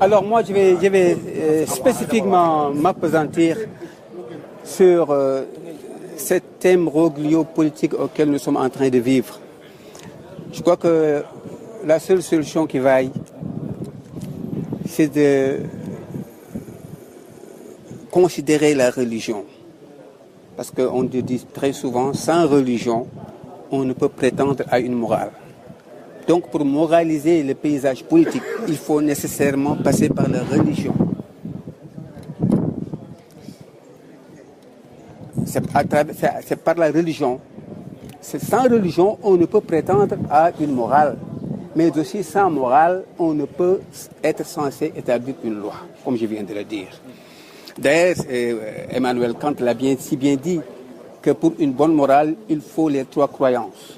Alors moi, je vais spécifiquement m'appesantir sur cet imbroglio politique auquel nous sommes en train de vivre. Je crois que la seule solution qui vaille, c'est de considérer la religion. Parce qu'on dit très souvent, sans religion, on ne peut prétendre à une morale. Donc pour moraliser le paysage politique, il faut nécessairement passer par la religion. C'est par la religion. Sans religion, on ne peut prétendre à une morale. Mais aussi sans morale, on ne peut être censé établir une loi, comme je viens de le dire. D'ailleurs, Emmanuel Kant l'a si bien dit que pour une bonne morale, il faut les trois croyances.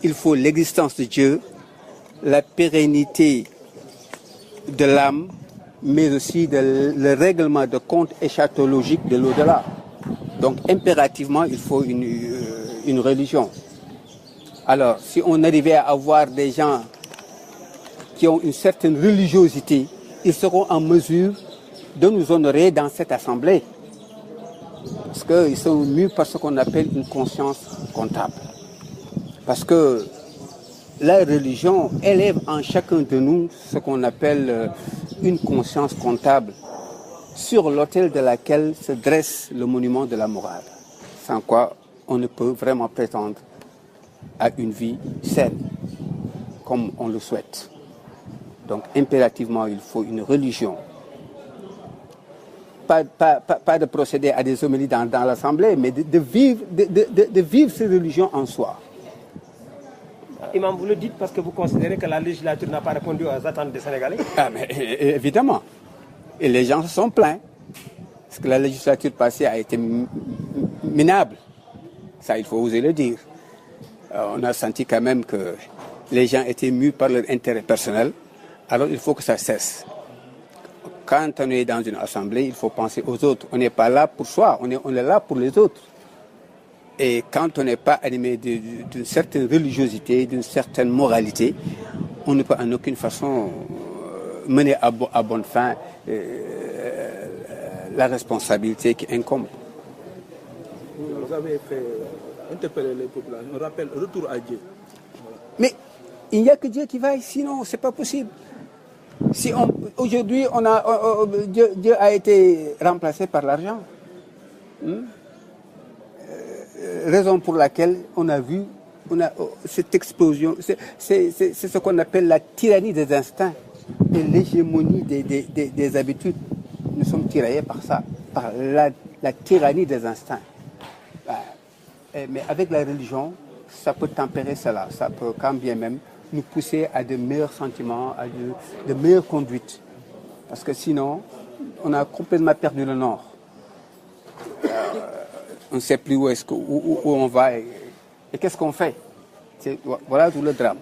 Il faut l'existence de Dieu, la pérennité de l'âme, mais aussi le règlement de compte éschatologique de l'au-delà. Donc impérativement, il faut une religion. Alors, si on arrivait à avoir des gens qui ont une certaine religiosité, ils seront en mesure de nous honorer dans cette assemblée. Parce qu'ils sont mus par ce qu'on appelle une conscience comptable. Parce que la religion élève en chacun de nous ce qu'on appelle une conscience comptable, sur l'autel de laquelle se dresse le monument de la morale, sans quoi on ne peut vraiment prétendre à une vie saine, comme on le souhaite. Donc impérativement, il faut une religion. Pas de procéder à des homélies dans l'Assemblée, mais de vivre ces religions en soi. Imam, vous le dites parce que vous considérez que la législature n'a pas répondu aux attentes des Sénégalais? Ah, mais évidemment. Et les gens se sont plaints. Parce que la législature passée a été minable. Ça, il faut oser le dire. On a senti quand même que les gens étaient mus par leur intérêt personnel. Alors, il faut que ça cesse. Quand on est dans une assemblée, il faut penser aux autres. On n'est pas là pour soi, on est là pour les autres. Et quand on n'est pas animé d'une certaine religiosité, d'une certaine moralité, on ne peut en aucune façon mener à bonne fin la responsabilité qui incombe. Vous avez fait interpeller les populations, on rappelle retour à Dieu. Mais il n'y a que Dieu qui vaille, sinon c'est pas possible. Si aujourd'hui Dieu a été remplacé par l'argent, raison pour laquelle on a vu cette explosion, c'est ce qu'on appelle la tyrannie des instincts et l'hégémonie des habitudes. Nous sommes tiraillés par ça, par la tyrannie des instincts. Mais avec la religion, ça peut tempérer cela, ça peut quand bien même nous pousser à de meilleurs sentiments, à de meilleures conduites. Parce que sinon, on a complètement perdu le nord. On ne sait plus où on va et qu'est-ce qu'on fait. Voilà tout le drame.